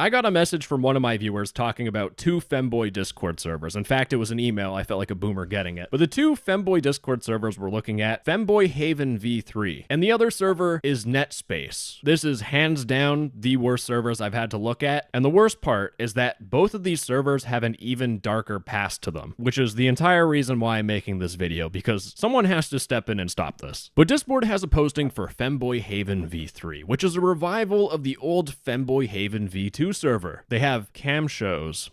I got a message from one of my viewers talking about two Femboy Discord servers. In fact, it was an email. I felt like a boomer getting it. But the two Femboy Discord servers we're looking at, Femboy Haven V3, and the other server is Nettspace. This is hands down the worst servers I've had to look at, and the worst part is that both of these servers have an even darker past to them, which is the entire reason why I'm making this video, because someone has to step in and stop this. But Discord has a posting for Femboy Haven V3, which is a revival of the old Femboy Haven V2 server. They have cam shows.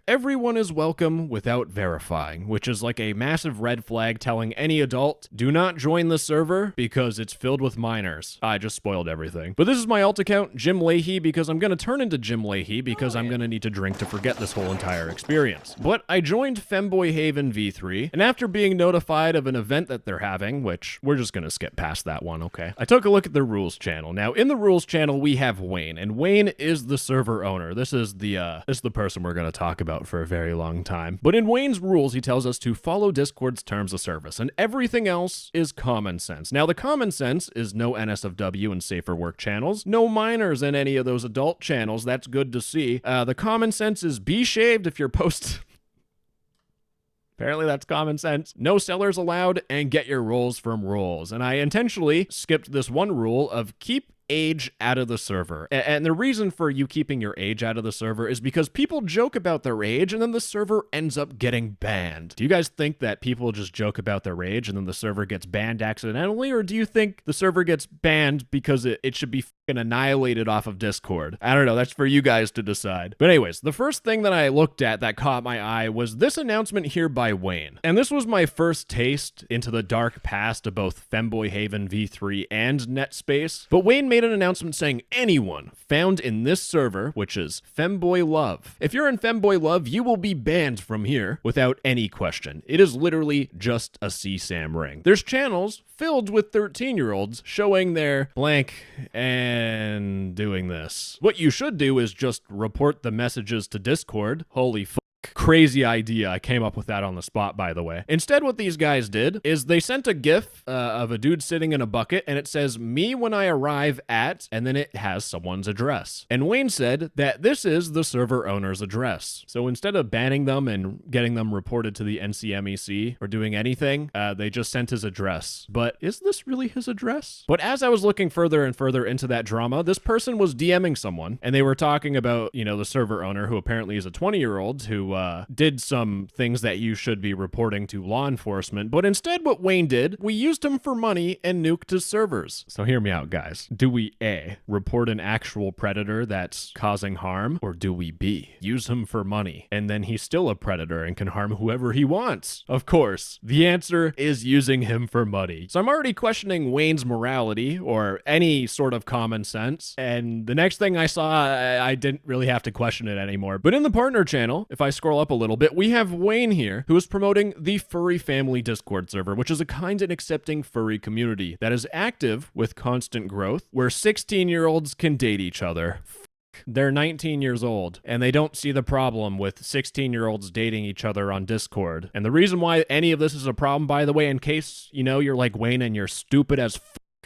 Everyone is welcome without verifying, which is like a massive red flag telling any adult, do not join the server because it's filled with minors. I just spoiled everything. But this is my alt account, Jim Leahy, because I'm going to turn into Jim Leahy because I'm going to need to drink to forget this whole entire experience. But I joined Femboy Haven V3, and after being notified of an event that they're having, which we're just going to skip past that one, okay? I took a look at the rules channel. Now, in the rules channel, we have Wayne, and Wayne is the server owner. This is the person we're going to talk about for a very long time. But in Wayne's rules, he tells us to follow Discord's terms of service, and everything else is common sense. Now, the common sense is no NSFW and safer work channels, no minors in any of those adult channels. That's good to see. The common sense is be shaved if you're Apparently that's common sense. No sellers allowed, and get your roles from roles. And I intentionally skipped this one rule of keep age out of the server. And the reason for you keeping your age out of the server is because people joke about their age and then the server ends up getting banned. Do you guys think that people just joke about their age and then the server gets banned accidentally? Or do you think the server gets banned because it should be fucking annihilated off of Discord? I don't know. That's for you guys to decide. But anyways, the first thing that I looked at that caught my eye was this announcement here by Wayne. And this was my first taste into the dark past of both Femboy Haven V3 and Nettspace. But Wayne made an announcement saying anyone found in this server, which is Femboy Love. If you're in Femboy Love, you will be banned from here without any question. It is literally just a CSAM ring. There's channels filled with 13-year-olds showing their blank and doing this. What you should do is just report the messages to Discord. Holy fuck. Crazy idea. I came up with that on the spot, by the way. Instead, what these guys did is they sent a GIF of a dude sitting in a bucket, and it says, me when I arrive at, and then it has someone's address. And Wayne said that this is the server owner's address. So instead of banning them and getting them reported to the NCMEC or doing anything, they just sent his address. But is this really his address? But as I was looking further and further into that drama, this person was DMing someone, and they were talking about, you know, the server owner, who apparently is a 20-year-old who did some things that you should be reporting to law enforcement. But instead, what Wayne did, we used him for money and nuked his servers. So hear me out, guys. Do we A, report an actual predator that's causing harm? Or do we B, use him for money and then he's still a predator and can harm whoever he wants? Of course, the answer is using him for money. So I'm already questioning Wayne's morality or any sort of common sense. And the next thing I saw, I didn't really have to question it anymore. But in the partner channel, if I scroll up a little bit, we have Wayne here, who is promoting the Furry Family Discord server, which is a kind and accepting furry community that is active with constant growth, where 16-year-olds can date each other. They're 19 years old, and they don't see the problem with 16-year-olds dating each other on Discord. And the reason why any of this is a problem, by the way, in case, you know, you're like Wayne and you're stupid as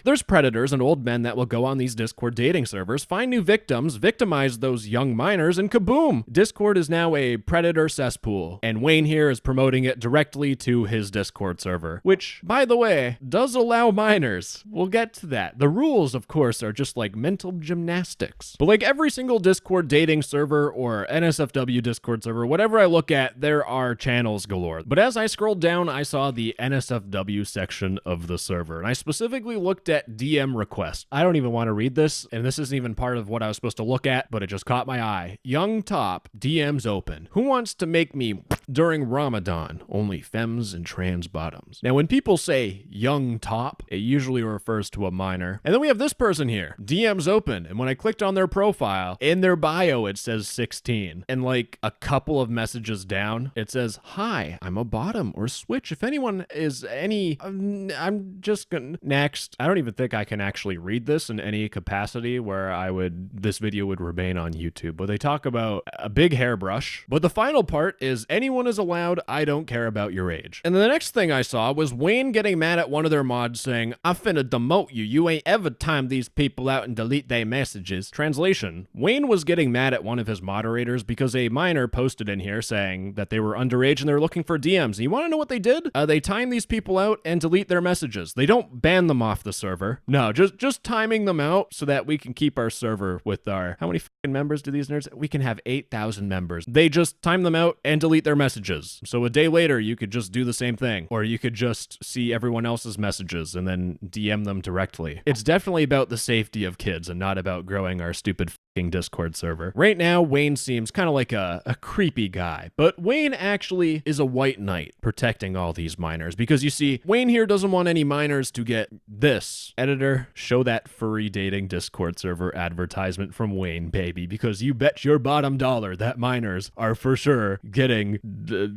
there's predators and old men that will go on these Discord dating servers, find new victims, victimize those young minors, and kaboom! Discord is now a predator cesspool, and Wayne here is promoting it directly to his Discord server, which, by the way, does allow minors. We'll get to that. The rules, of course, are just like mental gymnastics. But like every single Discord dating server or NSFW Discord server, whatever I look at, there are channels galore. But as I scrolled down, I saw the NSFW section of the server, and I specifically looked at DM request. I don't even want to read this, and this isn't even part of what I was supposed to look at, but it just caught my eye. Young top, DMs open. Who wants to make me during Ramadan? Only femmes and trans bottoms. Now, when people say young top, it usually refers to a minor. And then we have this person here, DMs open, and when I clicked on their profile, in their bio, it says 16. And like a couple of messages down, it says, hi, I'm a bottom or switch. If anyone is any, I'm just gonna, next. I don't don't even think I can actually read this in any capacity where this video would remain on YouTube. But they talk about a big hairbrush. But the final part is anyone is allowed, I don't care about your age. And then the next thing I saw was Wayne getting mad at one of their mods saying, I finna demote you. You ain't ever timed these people out and delete their messages. Translation, Wayne was getting mad at one of his moderators because a minor posted in here saying that they were underage and they were looking for DMs. And you want to know what they did? They time these people out and delete their messages. They don't ban them off the server. No, just timing them out so that we can keep our server with our, how many fucking members do these nerds? We can have 8,000 members. They just time them out and delete their messages. So a day later, you could just do the same thing. Or you could just see everyone else's messages and then DM them directly. It's definitely about the safety of kids and not about growing our stupid fucking Discord server. Right now, Wayne seems kind of like a creepy guy, but Wayne actually is a white knight protecting all these minors because you see, Wayne here doesn't want any minors to get this. Editor, show that furry dating Discord server advertisement from Wayne, baby, because you bet your bottom dollar that minors are for sure getting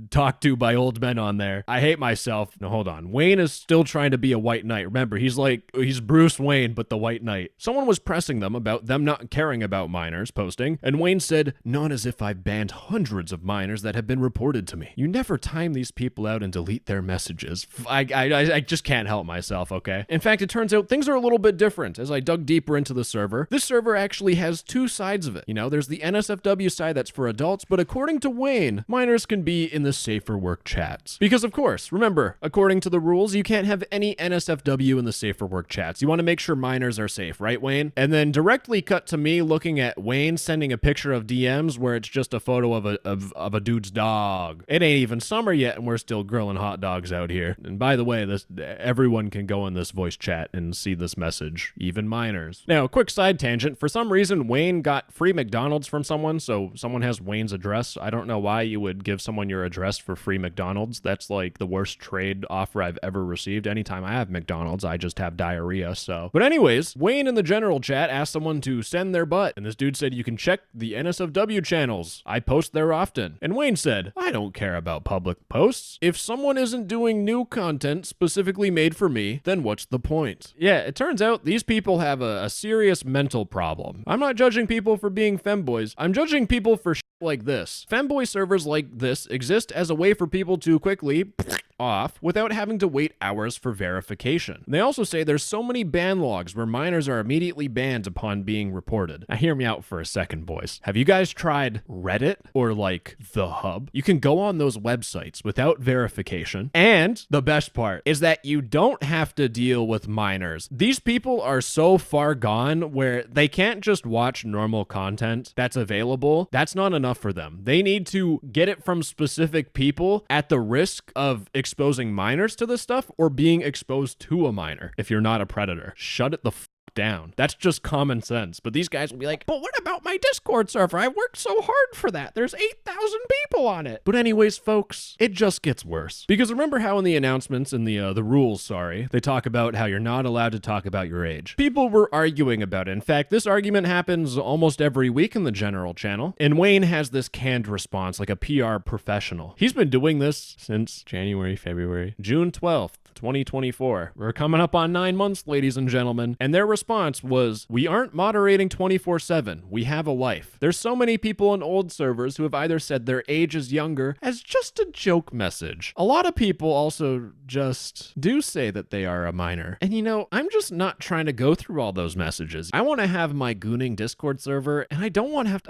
talked to by old men on there. I hate myself. No, hold on. Wayne is still trying to be a white knight. Remember, he's Bruce Wayne, but the white knight. Someone was pressing them about them not caring about minors posting, and Wayne said, not as if I banned hundreds of minors that have been reported to me. You never time these people out and delete their messages. I just can't help myself, okay? In fact, it turns out things are a little bit different. As I dug deeper into the server, this server actually has two sides of it. You know, there's the NSFW side that's for adults, but according to Wayne, minors can be in the safer work chats. Because of course, remember, according to the rules, you can't have any NSFW in the safer work chats. You want to make sure minors are safe, right, Wayne? And then directly cut to me looking at Wayne sending a picture of DMs where it's just a photo of a dude's dog. It ain't even summer yet and we're still grilling hot dogs out here. And by the way, everyone can go in this voice chat and see this message, even minors. Now, quick side tangent. For some reason, Wayne got free McDonald's from someone, so someone has Wayne's address. I don't know why you would give someone your address for free McDonald's. That's like the worst trade offer I've ever received. Anytime I have McDonald's, I just have diarrhea, so. But anyways, Wayne in the general chat asked someone to send their butt, and this dude said you can check the NSFW channels. I post there often. And Wayne said, I don't care about public posts. If someone isn't doing new content specifically made for me, then what's the point? Yeah, it turns out these people have a serious mental problem. I'm not judging people for being femboys. I'm judging people for shit like this. Femboy servers like this exist as a way for people to quickly off without having to wait hours for verification. They also say there's so many ban logs where minors are immediately banned upon being reported. Now hear me out for a second, boys. Have you guys tried Reddit or like The Hub? You can go on those websites without verification. And the best part is that you don't have to deal with minors. These people are so far gone where they can't just watch normal content that's available. That's not enough for them. They need to get it from specific people at the risk of exposing minors to this stuff or being exposed to a minor. If you're not a predator, shut it the f down. That's just common sense. But these guys will be like, but what about my Discord server? I worked so hard for that. There's 8,000 people on it. But anyways, folks, it just gets worse. Because remember how in the announcements, in the rules, they talk about how you're not allowed to talk about your age. People were arguing about it. In fact, this argument happens almost every week in the general channel. And Wayne has this canned response like a PR professional. He's been doing this since January, February, June 12th. 2024. We're coming up on 9 months, ladies and gentlemen. And their response was, we aren't moderating 24/7. We have a life. There's so many people in old servers who have either said their age is younger as just a joke message. A lot of people also just do say that they are a minor. And you know, I'm just not trying to go through all those messages. I want to have my gooning Discord server and I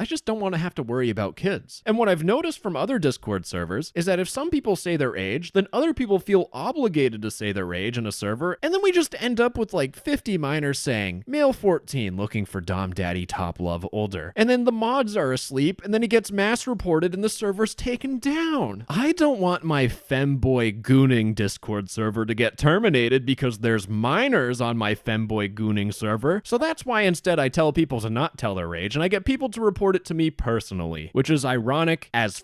just don't want to have to worry about kids. And what I've noticed from other Discord servers is that if some people say their age, then other people feel obligated to say their age in a server, and then we just end up with like 50 minors saying, male 14 looking for dom daddy top love older. And then the mods are asleep, and then it gets mass reported and the server's taken down. I don't want my femboy gooning Discord server to get terminated because there's minors on my femboy gooning server. So that's why instead I tell people to not tell their age, and I get people to report it to me personally, which is ironic as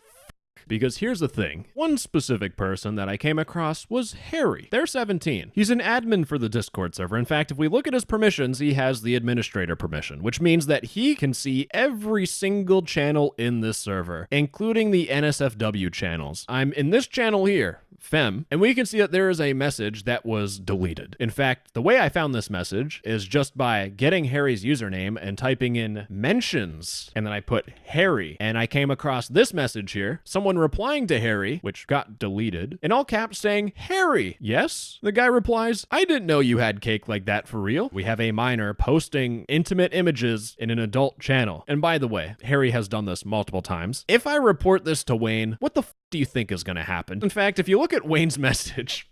Because here's the thing. One specific person that I came across was Harry. They're 17. He's an admin for the Discord server. In fact, if we look at his permissions, he has the administrator permission, which means that he can see every single channel in this server, including the NSFW channels. I'm in this channel here, Fem, and we can see that there is a message that was deleted. In fact, the way I found this message is just by getting Harry's username and typing in mentions, and then I put Harry, and I came across this message here, someone replying to Harry, which got deleted, in all caps saying, Harry, yes? The guy replies, I didn't know you had cake like that for real. We have a minor posting intimate images in an adult channel. And by the way, Harry has done this multiple times. If I report this to Wayne, what the do you think is going to happen? In fact, if you look at Wayne's message,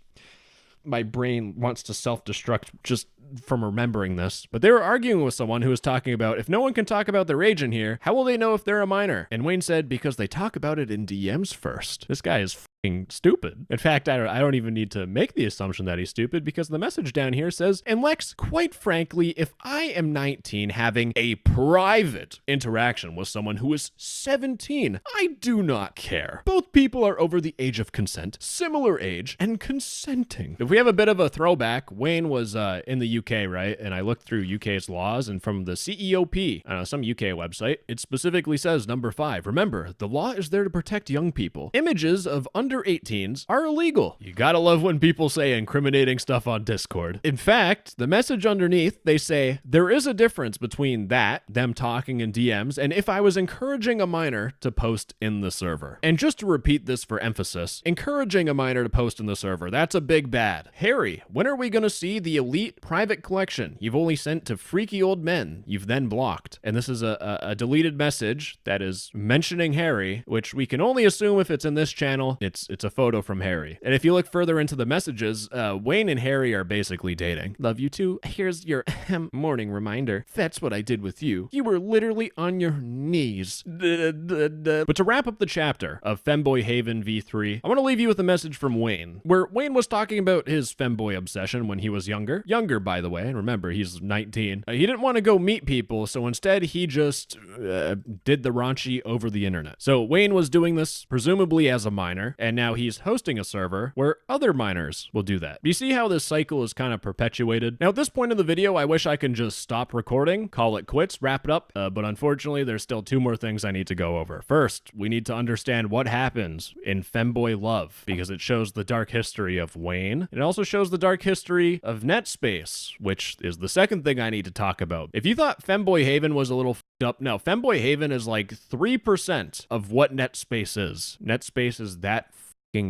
my brain wants to self-destruct just from remembering this, but they were arguing with someone who was talking about, if no one can talk about their age in here, how will they know if they're a minor? And Wayne said, because they talk about it in DMs first. This guy is f***ing stupid. In fact, I don't even need to make the assumption that he's stupid, because the message down here says, and Lex, quite frankly, if I am 19 having a private interaction with someone who is 17, I do not care. Both people are over the age of consent, similar age, and consenting. If we have a bit of a throwback, Wayne was in the UK, right? And I looked through UK's laws, and from the CEOP, some UK website, it specifically says number 5, remember, the law is there to protect young people. Images of under 18s are illegal. You gotta love when people say incriminating stuff on Discord. In fact, the message underneath, they say, there is a difference between that, them talking in DMs, and if I was encouraging a minor to post in the server. And just to repeat this for emphasis, encouraging a minor to post in the server, that's a big bad. Harry, when are we gonna see the elite private collection you've only sent to freaky old men you've then blocked? And this is a deleted message that is mentioning Harry, which we can only assume if it's in this channel, it's a photo from Harry. And if you look further into the messages, Wayne and Harry are basically dating. Love you too. Here's your morning reminder. That's what I did with you. You were literally on your knees. But to wrap up the chapter of Femboy Haven V3, I want to leave you with a message from Wayne, where Wayne was talking about his femboy obsession when he was younger, by the way, and remember, he's 19. He didn't want to go meet people, so instead he just did the raunchy over the internet. So Wayne was doing this presumably as a minor, and now he's hosting a server where other minors will do that. You see how this cycle is kind of perpetuated? Now at this point in the video, I wish I can just stop recording, call it quits, wrap it up, but unfortunately there's still 2 more things I need to go over. First, we need to understand what happens in Femboy Love, because it shows the dark history of Wayne. It also shows the dark history of Nettspace, which is the second thing I need to talk about. If you thought Femboy Haven was a little f***ed up, no, Femboy Haven is like 3% of what Nettspace is. Nettspace is that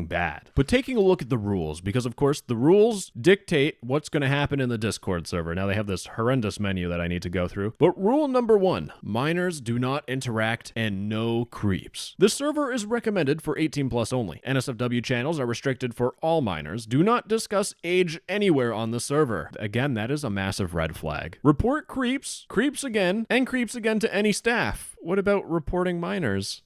bad. But taking a look at the rules, because of course the rules dictate what's going to happen in the Discord server. Now they have this horrendous menu that I need to go through. But rule number 1, minors do not interact and no creeps. This server is recommended for 18 plus only. NSFW channels are restricted for all minors. Do not discuss age anywhere on the server. Again, that is a massive red flag. Report creeps, creeps again, and creeps again to any staff. What about reporting minors?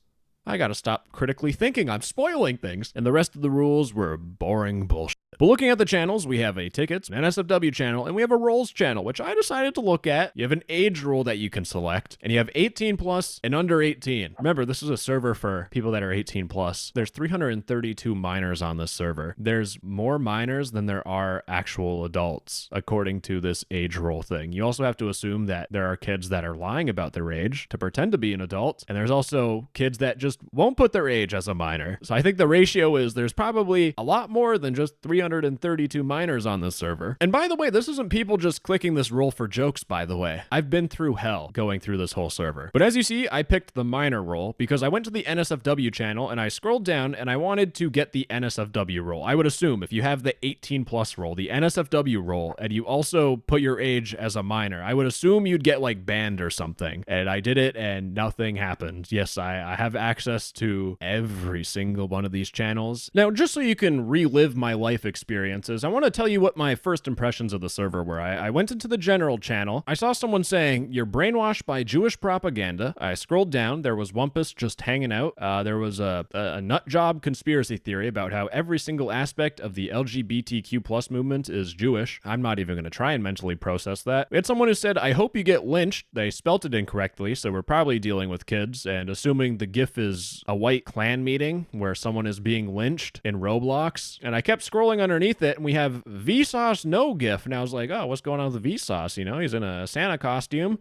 I gotta stop critically thinking I'm spoiling things. And the rest of the rules were boring bullshit. But looking at the channels, we have a tickets, an NSFW channel, and we have a roles channel, which I decided to look at. You have an age rule that you can select, and you have 18 plus and under 18. Remember, this is a server for people that are 18 plus. There's 332 minors on this server. There's more minors than there are actual adults, according to this age rule thing. You also have to assume that there are kids that are lying about their age to pretend to be an adult, and there's also kids that just won't put their age as a minor. So I think the ratio is there's probably a lot more than just 332 minors on this server. And by the way, this isn't people just clicking this rule for jokes, by the way. I've been through hell going through this whole server. But as you see, I picked the minor role because I went to the NSFW channel and I scrolled down and I wanted to get the NSFW role. I would assume if you have the 18 plus role, the NSFW role, and you also put your age as a minor, I would assume you'd get like banned or something. And I did it and nothing happened. Yes, I have access to every single one of these channels. Now, just so you can relive my life experiences, I want to tell you what my first impressions of the server were. I went into the general channel. I saw someone saying, "You're brainwashed by Jewish propaganda." I scrolled down. There was Wumpus just hanging out. There was a nut job conspiracy theory about how every single aspect of the LGBTQ plus movement is Jewish. I'm not even going to try and mentally process that. We had someone who said, "I hope you get lynched." They spelt it incorrectly, so we're probably dealing with kids, and assuming the GIF is a white clan meeting where someone is being lynched in Roblox. And I kept scrolling underneath it, and we have Vsauce no GIF, and I was like, oh, what's going on with Vsauce? You know, he's in a Santa costume.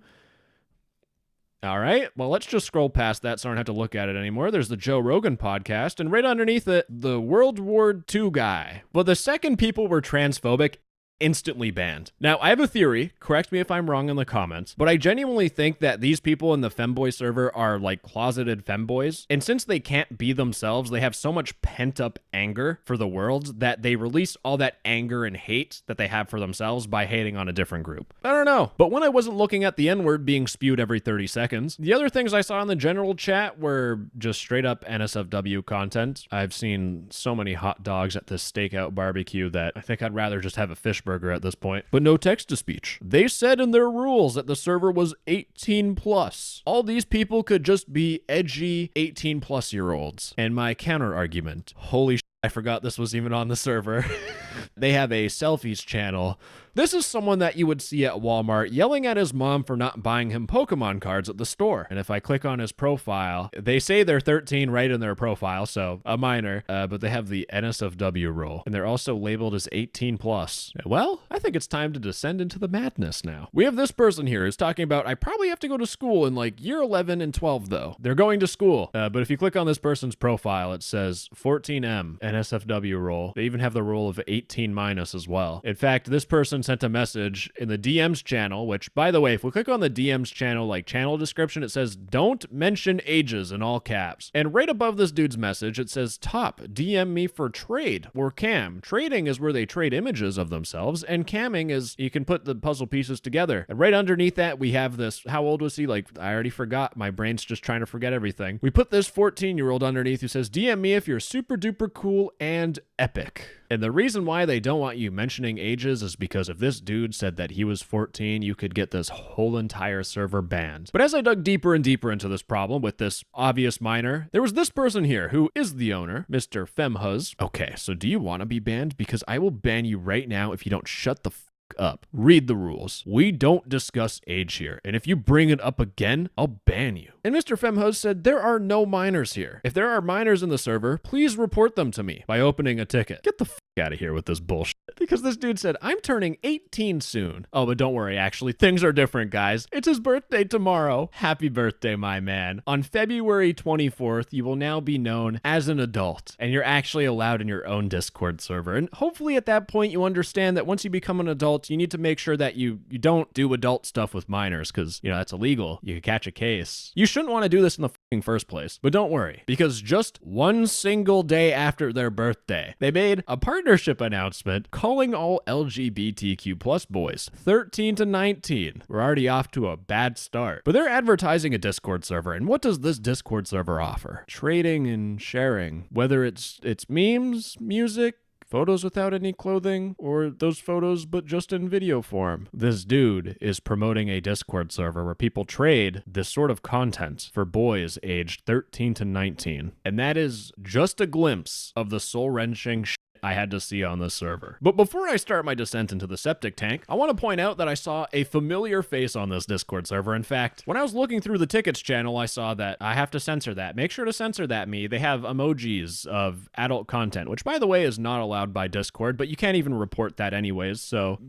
All right, well, let's just scroll past that so I don't have to look at it anymore. There's the Joe Rogan podcast, and right underneath it, the World War II guy. But the second people were transphobic, instantly banned. Now, I have a theory, correct me if I'm wrong in the comments, but I genuinely think that these people in the Femboy server are like closeted femboys, and since they can't be themselves, they have so much pent-up anger for the world that they release all that anger and hate that they have for themselves by hating on a different group. I don't know, but when I wasn't looking at the N-word being spewed every 30 seconds, the other things I saw in the general chat were just straight up NSFW content. I've seen so many hot dogs at this stakeout barbecue that I think I'd rather just have a fish burger at this point. But no text-to-speech. They said in their rules that the server was 18 plus. All these people could just be edgy 18 plus year olds. And my counter argument, holy shit, I forgot this was even on the server. They have a selfies channel. This is someone that you would see at Walmart yelling at his mom for not buying him Pokemon cards at the store. And if I click on his profile, they say they're 13 right in their profile, so a minor, but they have the NSFW rule. And they're also labeled as 18 plus. Well, I think it's time to descend into the madness now. We have this person here who's talking about, I probably have to go to school in like year 11 and 12 though. They're going to school. But if you click on this person's profile, it says 14M, NSFW rule. They even have the rule of 18 minus as well. In fact, this person sent a message in the DMs channel, which, by the way, if we click on the DMs channel, like channel description, it says, don't mention ages in all caps. And right above this dude's message, it says, top, DM me for trade or cam. Trading is where they trade images of themselves, and camming is you can put the puzzle pieces together. And right underneath that, we have this, how old was he? Like, I already forgot. My brain's just trying to forget everything. We put this 14-year-old underneath who says, DM me if you're super duper cool and epic. And the reason why they don't want you mentioning ages is because if this dude said that he was 14, you could get this whole entire server banned. But as I dug deeper and deeper into this problem with this obvious minor, there was this person here who is the owner, Mr. Femhuz. Okay, so do you want to be banned? Because I will ban you right now if you don't shut the up. Read the rules. We don't discuss age here, and if you bring it up again, I'll ban you. And Mr. Femhose said there are no minors here. If there are minors in the server, please report them to me by opening a ticket. Get the out of here with this bullshit. Because this dude said, I'm turning 18 soon. Oh, but don't worry, actually, things are different, guys. It's his birthday tomorrow. Happy birthday, my man. On February 24th, you will now be known as an adult, and you're actually allowed in your own Discord server. And hopefully at that point, you understand that once you become an adult, you need to make sure that you don't do adult stuff with minors, because, you know, that's illegal. You could catch a case. You shouldn't want to do this in the fucking first place. But don't worry, because just one single day after their birthday, they made a partnership announcement calling all LGBTQ plus boys 13 to 19. We're already off to a bad start. But they're advertising a Discord server, and what does this Discord server offer? Trading and sharing. Whether it's memes, music, photos without any clothing, or those photos but just in video form. This dude is promoting a Discord server where people trade this sort of content for boys aged 13 to 19. And that is just a glimpse of the soul-wrenching shit I had to see on this server. But before I start my descent into the septic tank, I want to point out that I saw a familiar face on this Discord server. In fact, when I was looking through the tickets channel, I saw that I have to censor that. Make sure to censor that, me. They have emojis of adult content, which, by the way, is not allowed by Discord, but you can't even report that anyways, so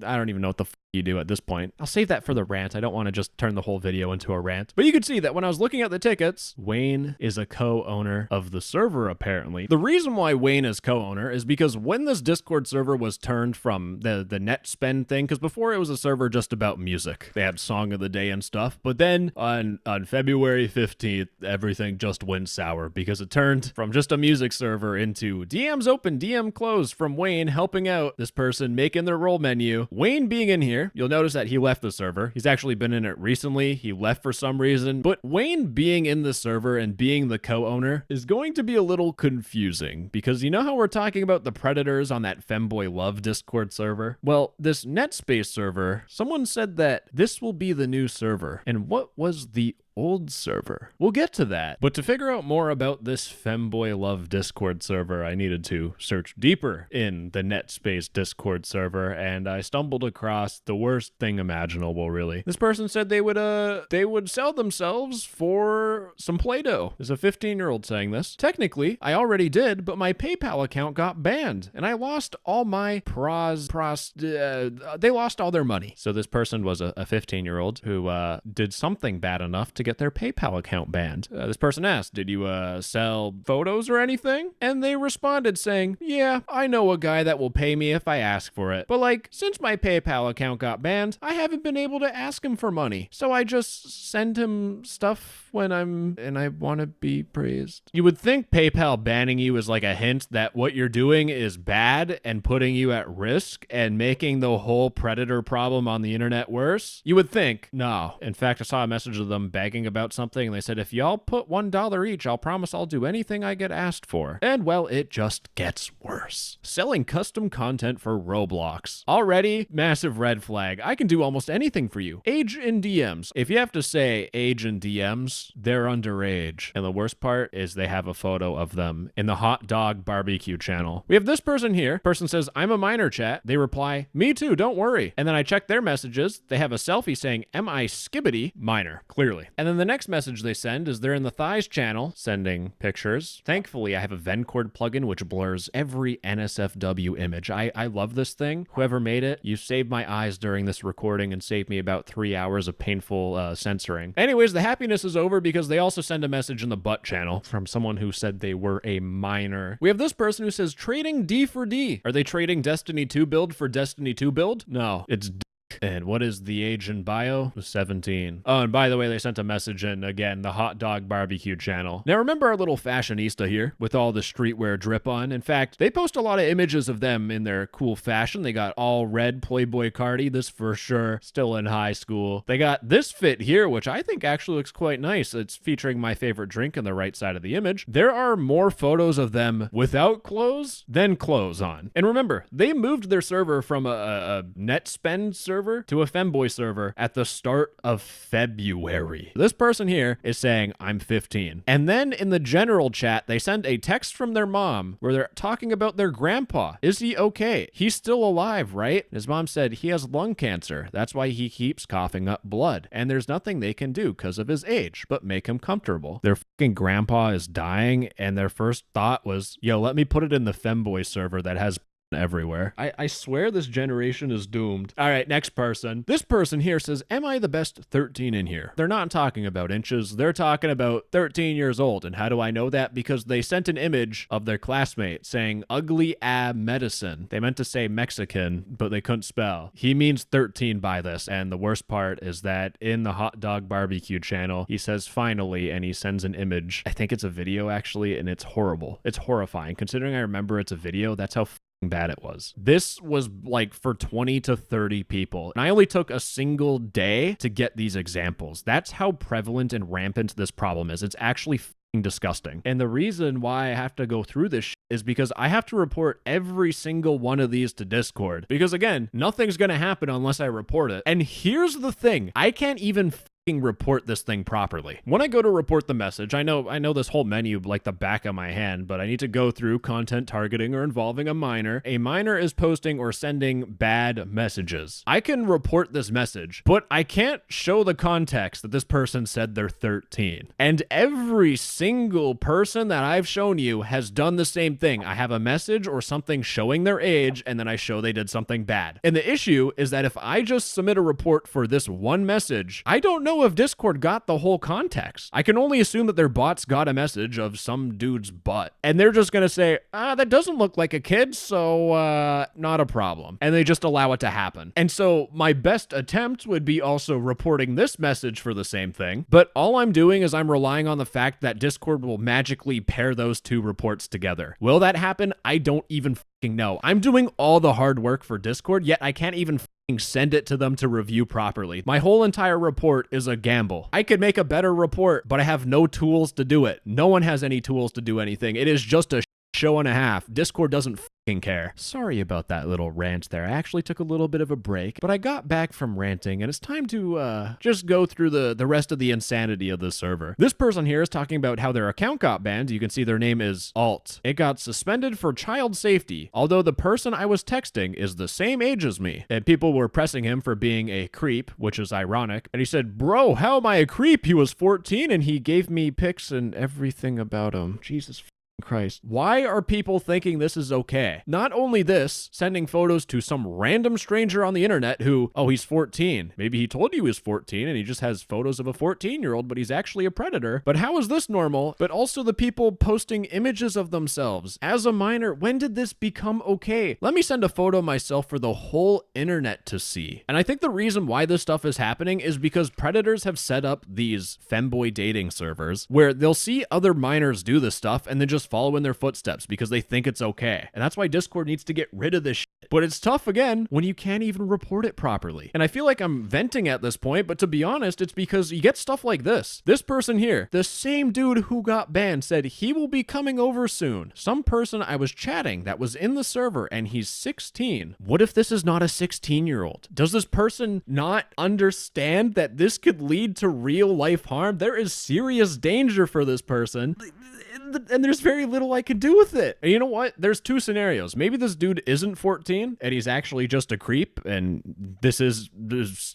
I don't even know what the you do at this point. I'll save that for the rant. I don't want to just turn the whole video into a rant. But you could see that when I was looking at the tickets, Wayne is a co-owner of the server, apparently. The reason why Wayne is co-owner is because when this Discord server was turned from the net spend thing, because before it was a server just about music. They had song of the day and stuff. But then on February 15th, everything just went sour because it turned from just a music server into DMs open, DM closed from Wayne helping out this person making their role menu. Wayne being in here here, you'll notice that he left the server. He's actually been in it recently. He left for some reason. But Wayne being in the server and being the co-owner is going to be a little confusing because you know how we're talking about the predators on that Femboy Love Discord server? Well, this Nettspace server, someone said that this will be the new server. And what was the old server? We'll get to that. But to figure out more about this Femboy Love Discord server, I needed to search deeper in the Nettspace Discord server, and I stumbled across the worst thing imaginable, really. This person said they would sell themselves for some Play-Doh. There's a 15-year-old saying this. Technically, I already did, but my PayPal account got banned, and I lost all my they lost all their money. So this person was a 15-year-old who did something bad enough to get their PayPal account banned. This person asked, did you sell photos or anything? And they responded saying, yeah, I know a guy that will pay me if I ask for it. But like, since my PayPal account got banned, I haven't been able to ask him for money. So I just send him stuff when I want to be praised. You would think PayPal banning you is like a hint that what you're doing is bad and putting you at risk and making the whole predator problem on the internet worse. You would think. No. In fact, I saw a message of them begging about something, and they said, if y'all put $1 each, I'll promise I'll do anything I get asked for. And well, it just gets worse. Selling custom content for Roblox. Already, massive red flag. I can do almost anything for you. Age in DMs. If you have to say age in DMs, they're underage. And the worst part is they have a photo of them in the hot dog barbecue channel. We have this person here. Person says, I'm a minor, chat. They reply, me too, don't worry. And then I check their messages. They have a selfie saying, am I skibbity? Minor, clearly. And then the next message they send is they're in the thighs channel sending pictures. Thankfully, I have a Vencord plugin which blurs every NSFW image. I love this thing. Whoever made it, you saved my eyes during this recording and saved me about 3 hours of painful censoring. Anyways, the happiness is over because they also send a message in the butt channel from someone who said they were a minor. We have this person who says trading D for D. Are they trading Destiny 2 build for Destiny 2 build? No, it's D. And what is the age in bio? 17. Oh, and by the way, they sent a message in, again, the hot dog barbecue channel. Now, remember our little fashionista here with all the streetwear drip on? In fact, they post a lot of images of them in their cool fashion. They got all red Playboy Cardi, this for sure, still in high school. They got this fit here, which I think actually looks quite nice. It's featuring my favorite drink on the right side of the image. There are more photos of them without clothes than clothes on. And remember, they moved their server from a net spend server to a Femboy server at the start of February. This person here is saying, I'm 15. And then in the general chat, they send a text from their mom where they're talking about their grandpa. Is he okay? He's still alive, right? His mom said he has lung cancer. That's why he keeps coughing up blood. And there's nothing they can do because of his age, but make him comfortable. Their fucking grandpa is dying, and their first thought was, yo, let me put it in the Femboy server that has everywhere. I swear this generation is doomed. All right, next person. This person here says, am I the best 13 in here? They're not talking about inches. They're talking about 13 years old. And how do I know that? Because they sent an image of their classmate saying ugly ab medicine. They meant to say Mexican, but they couldn't spell. He means 13 by this. And the worst part is that in the hot dog barbecue channel, he says finally, and he sends an image. I think it's a video actually, and it's horrible. It's horrifying. Considering I remember it's a video, that's how bad it was. This was like for 20 to 30 people. And I only took a single day to get these examples. That's how prevalent and rampant this problem is. It's actually disgusting. And the reason why I have to go through this is because I have to report every single one of these to Discord. Because again, nothing's going to happen unless I report it. And here's the thing. I can't even report this thing properly. When I go to report the message, I know this whole menu like the back of my hand, but I need to go through content targeting or involving a minor. A minor is posting or sending bad messages. I can report this message, but I can't show the context that this person said they're 13. And every single person that I've shown you has done the same thing. I have a message or something showing their age, and then I show they did something bad. And the issue is that if I just submit a report for this one message, I don't know if Discord got the whole context. I can only assume that their bots got a message of some dude's butt, and they're just gonna say, that doesn't look like a kid, so not a problem. And they just allow it to happen. And so my best attempt would be also reporting this message for the same thing, but all I'm doing is I'm relying on the fact that Discord will magically pair those two reports together. Will that happen? I don't even know. I'm doing all the hard work for Discord, yet I can't even send it to them to review properly. My whole entire report is a gamble. I could make a better report, but I have no tools to do it. No one has any tools to do anything. It is just a show and a half. Discord doesn't care. Sorry about that little rant there. I actually took a little bit of a break, but I got back from ranting, and it's time to just go through the rest of the insanity of the server. This person here is talking about how their account got banned. You can see their name is Alt. It got suspended for child safety, although the person I was texting is the same age as me, and people were pressing him for being a creep, which is ironic. And he said, bro, how am I a creep? He was 14 and he gave me pics and everything about him. Jesus Christ. Why are people thinking this is okay? Not only this, sending photos to some random stranger on the internet who, oh, he's 14. Maybe he told you he was 14 and he just has photos of a 14-year-old, but he's actually a predator. But how is this normal? But also the people posting images of themselves. As a minor, when did this become okay? Let me send a photo of myself for the whole internet to see. And I think the reason why this stuff is happening is because predators have set up these femboy dating servers where they'll see other minors do this stuff and then just follow in their footsteps because they think it's okay. And that's why Discord needs to get rid of this shit. But it's tough, again, when you can't even report it properly. And I feel like I'm venting at this point, but to be honest, it's because you get stuff like this. This person here, the same dude who got banned, said he will be coming over soon. Some person I was chatting that was in the server and he's 16. What if this is not a 16-year-old? Does this person not understand that this could lead to real life harm? There is serious danger for this person. And there's very little I can do with it. And you know what? There's two scenarios. Maybe this dude isn't 14 and he's actually just a creep and this is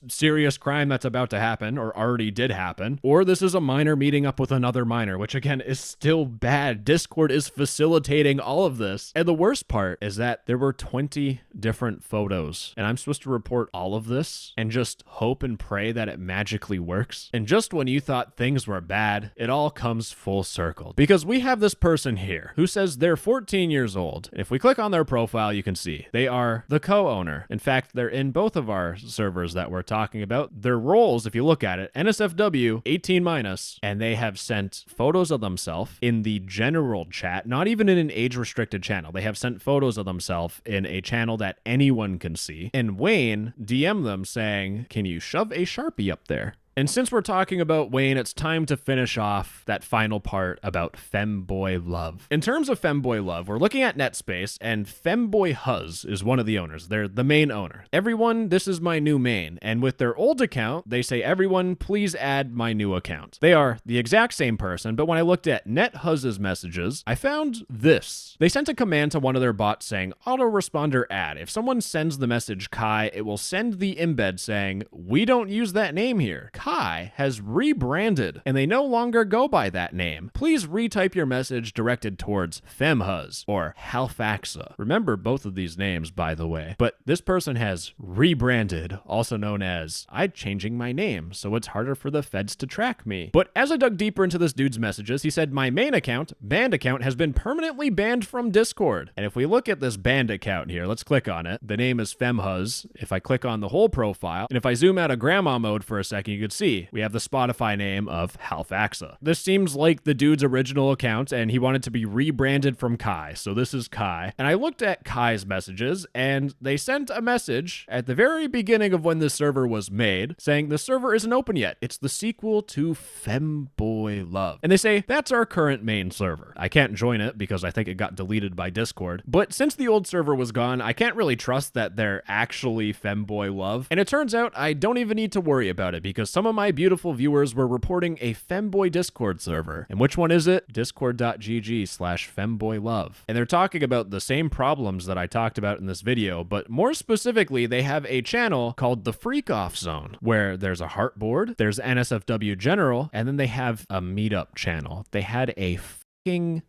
serious crime that's about to happen or already did happen. Or this is a minor meeting up with another minor, which again is still bad. Discord is facilitating all of this. And the worst part is that there were 20 different photos and I'm supposed to report all of this and just hope and pray that it magically works. And just when you thought things were bad, it all comes full circle. Because we have this person here who says they're 14 years old. If we click on their profile, you can see they are the co-owner. In fact, they're in both of our servers that we're talking about. Their roles, if you look at it, NSFW 18 minus, and they have sent photos of themselves in the general chat, not even in an age-restricted channel. They have sent photos of themselves in a channel that anyone can see. And Wayne DM'd them saying, can you shove a Sharpie up there? And since we're talking about Wayne, it's time to finish off that final part about Femboy Love. In terms of Femboy Love, we're looking at Nettspace, and Femboy Huz is one of the owners. They're the main owner. Everyone, this is my new main. And with their old account, they say, everyone, please add my new account. They are the exact same person, but when I looked at NetHuz's messages, I found this. They sent a command to one of their bots saying, autoresponder add. If someone sends the message Kai, it will send the embed saying, we don't use that name here. Kai has rebranded and they no longer go by that name. Please retype your message directed towards Femhuz or Halfaxa. Remember both of these names, by the way. But this person has rebranded, also known as I'm changing my name, so it's harder for the feds to track me. But as I dug deeper into this dude's messages, he said my main account, banned account, has been permanently banned from Discord. And if we look at this banned account here, let's click on it. The name is Femhuz. If I click on the whole profile, and if I zoom out of grandma mode for a second, you could see we have the Spotify name of Halfaxa. This seems like the dude's original account and he wanted to be rebranded from Kai. So this is Kai. And I looked at Kai's messages and they sent a message at the very beginning of when this server was made saying the server isn't open yet. It's the sequel to Femboy Love. And they say that's our current main server. I can't join it because I think it got deleted by Discord. But since the old server was gone, I can't really trust that they're actually Femboy Love. And it turns out I don't even need to worry about it because some of my beautiful viewers were reporting a Femboy Discord server. And which one is it? Discord.gg/FemboyLove. And they're talking about the same problems that I talked about in this video, but more specifically, they have a channel called the Freak Off Zone, where there's a heartboard, there's NSFW General, and then they have a meetup channel. They had a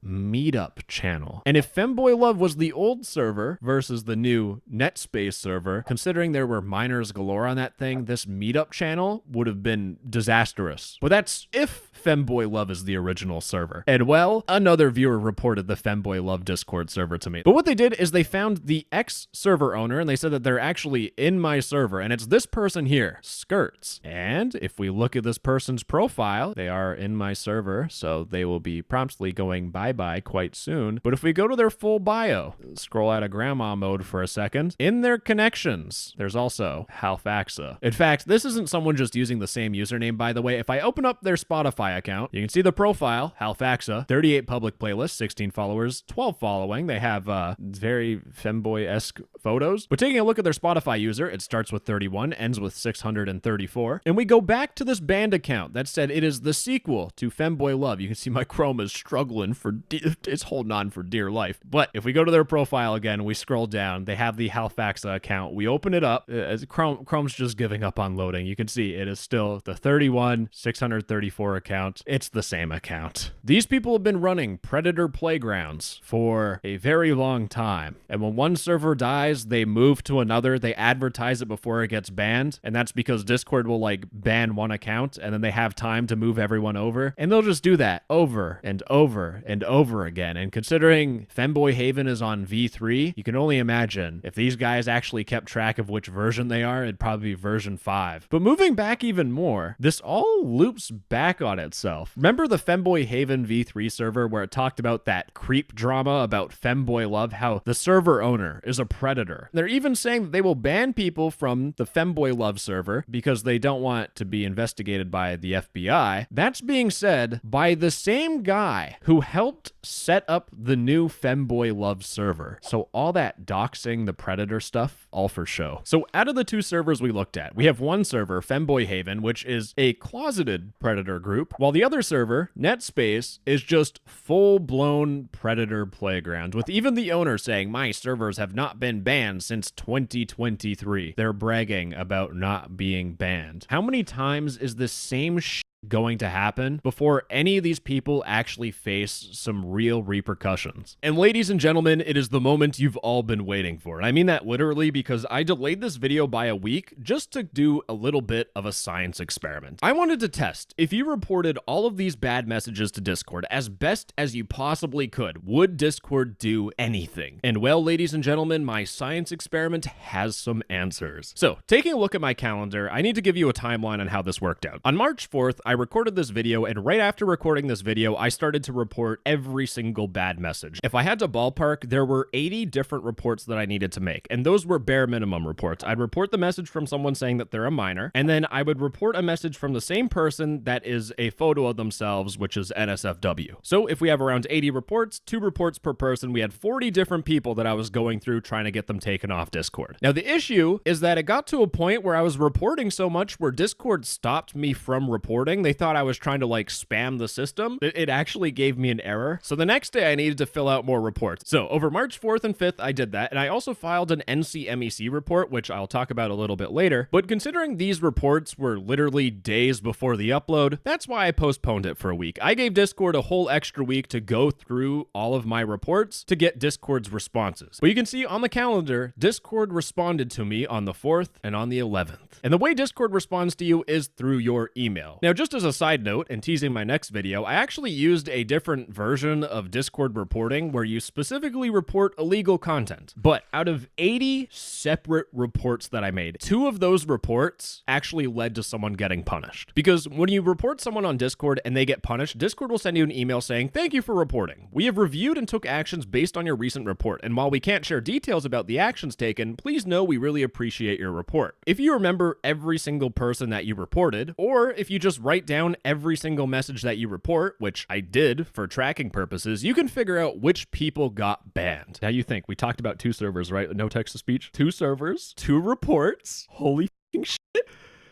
meetup channel. And if Femboy Love was the old server versus the new Nettspace server, considering there were minors galore on that thing, this meetup channel would have been disastrous. But that's if Femboy Love is the original server. And well, another viewer reported the Femboy Love Discord server to me. But what they did is they found the ex-server owner, and they said that they're actually in my server, and it's this person here, Skirts. And if we look at this person's profile, they are in my server, so they will be promptly going bye-bye quite soon. But if we go to their full bio, scroll out of grandma mode for a second, in their connections, there's also Halfaxa. In fact, this isn't someone just using the same username, by the way. If I open up their Spotify account, you can see the profile, Halfaxa, 38 public playlists, 16 followers, 12 following. They have very femboy-esque photos. But taking a look at their Spotify user, it starts with 31, ends with 634. And we go back to this band account that said it is the sequel to Femboy Love. You can see my Chrome is struggling it's holding on for dear life. But if we go to their profile again, we scroll down, they have the Halfaxa account. We open it up, as Chrome's just giving up on loading. You can see it is still the 31, 634 account. It's the same account. These people have been running Predator Playgrounds for a very long time. And when one server dies, they move to another. They advertise it before it gets banned. And that's because Discord will like ban one account and then they have time to move everyone over. And they'll just do that over and over and over again. And considering Femboy Haven is on V3, you can only imagine if these guys actually kept track of which version they are, it'd probably be version 5. But moving back even more, this all loops back on itself. Remember the Femboy Haven V3 server where it talked about that creep drama about Femboy Love, how the server owner is a predator? They're even saying that they will ban people from the Femboy Love server because they don't want to be investigated by the FBI. That's being said by the same guy who helped set up the new Femboy Love server. So all that doxing the predator stuff, all for show. So out of the two servers we looked at, we have one server, Femboy Haven, which is a closeted predator group, while the other server, Nettspace, is just full-blown predator playground, with even the owner saying, my servers have not been banned since 2023. They're bragging about not being banned. How many times is this same going to happen before any of these people actually face some real repercussions? And ladies and gentlemen, it is the moment you've all been waiting for. And I mean that literally because I delayed this video by a week just to do a little bit of a science experiment. I wanted to test if you reported all of these bad messages to Discord as best as you possibly could, would Discord do anything? And well, ladies and gentlemen, my science experiment has some answers. So taking a look at my calendar, I need to give you a timeline on how this worked out. On March 4th, I recorded this video, and right after recording this video, I started to report every single bad message. If I had to ballpark, there were 80 different reports that I needed to make, and those were bare minimum reports. I'd report the message from someone saying that they're a minor, and then I would report a message from the same person that is a photo of themselves, which is NSFW. So if we have around 80 reports, 2 reports per person, we had 40 different people that I was going through trying to get them taken off Discord. Now, the issue is that it got to a point where I was reporting so much where Discord stopped me from reporting. They thought I was trying to like spam the system. It actually gave me an error. So the next day I needed to fill out more reports. So over March 4th and 5th, I did that. And I also filed an NCMEC report, which I'll talk about a little bit later. But considering these reports were literally days before the upload, that's why I postponed it for a week. I gave Discord a whole extra week to go through all of my reports to get Discord's responses. But you can see on the calendar, Discord responded to me on the 4th and on the 11th. And the way Discord responds to you is through your email. Now, just as a side note, and teasing my next video, I actually used a different version of Discord reporting where you specifically report illegal content. But out of 80 separate reports that I made, 2 of those reports actually led to someone getting punished. Because when you report someone on Discord and they get punished, Discord will send you an email saying, thank you for reporting. We have reviewed and took actions based on your recent report. And while we can't share details about the actions taken, please know we really appreciate your report. If you remember every single person that you reported, or if you just write down every single message that you report, which I did for tracking purposes, you can figure out which people got banned. Now you think, we talked about 2 servers, right? No text-to-speech? 2 servers, 2 reports. Holy f***ing shit.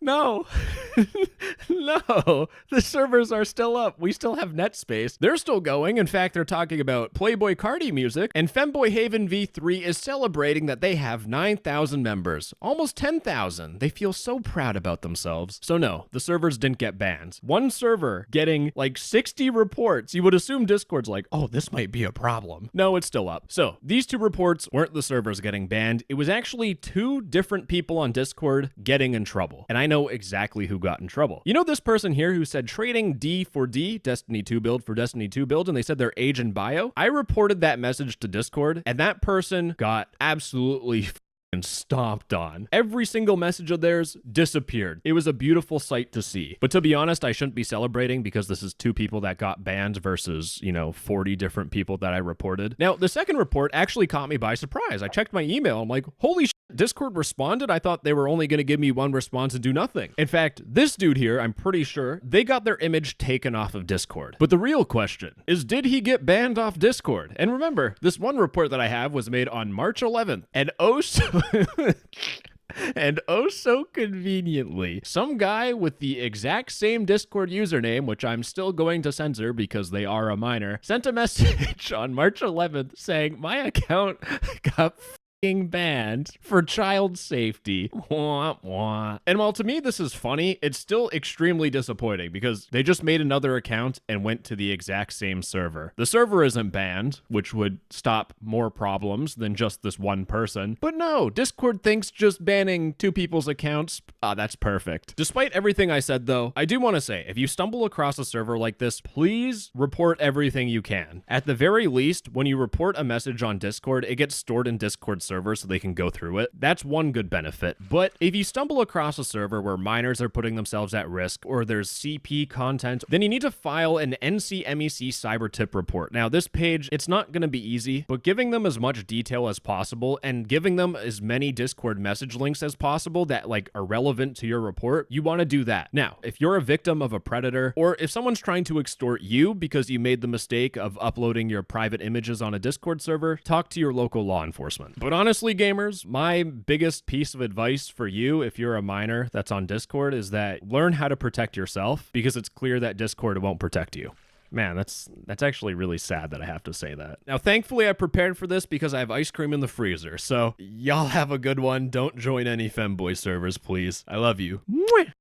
No, no, the servers are still up. We still have Nettspace. They're still going. In fact, they're talking about Playboy Cardi music, and Femboy Haven V3 is celebrating that they have 9,000 members, almost 10,000. They feel so proud about themselves. So no, the servers didn't get banned. One server getting like 60 reports. You would assume Discord's like, oh, this might be a problem. No, it's still up. So these 2 reports weren't the servers getting banned. It was actually 2 different people on Discord getting in trouble. And I know know exactly who got in trouble. You know this person here who said trading D for D, Destiny 2 build for Destiny 2 build, and they said their age and bio? I reported that message to Discord, and that person got absolutely stomped on. Every single message of theirs disappeared. It was a beautiful sight to see. But to be honest, I shouldn't be celebrating because this is 2 people that got banned versus, 40 different people that I reported. Now, the second report actually caught me by surprise. I checked my email. I'm like, holy shit, Discord responded? I thought they were only going to give me 1 response and do nothing. In fact, this dude here, I'm pretty sure, they got their image taken off of Discord. But the real question is, did he get banned off Discord? And remember, this one report that I have was made on March 11th, and and oh so conveniently, some guy with the exact same Discord username, which I'm still going to censor because they are a minor, sent a message on March 11th saying my account got banned for child safety. Wah, wah. And while to me this is funny, it's still extremely disappointing because they just made another account and went to the exact same server. The server isn't banned, which would stop more problems than just this one person. But no, Discord thinks just banning 2 people's accounts, that's perfect. Despite everything I said though, I do want to say, if you stumble across a server like this, please report everything you can. At the very least, when you report a message on Discord, it gets stored in Discord server so they can go through it. That's one good benefit. But if you stumble across a server where minors are putting themselves at risk or there's CP content, then you need to file an NCMEC CyberTip report. Now, this page, it's not going to be easy, but giving them as much detail as possible and giving them as many Discord message links as possible that are relevant to your report, you want to do that. Now, if you're a victim of a predator or if someone's trying to extort you because you made the mistake of uploading your private images on a Discord server, talk to your local law enforcement. But honestly, gamers, my biggest piece of advice for you, if you're a minor that's on Discord, is that learn how to protect yourself because it's clear that Discord won't protect you. Man, that's actually really sad that I have to say that. Now, thankfully, I prepared for this because I have ice cream in the freezer. So y'all have a good one. Don't join any femboy servers, please. I love you. Mwah!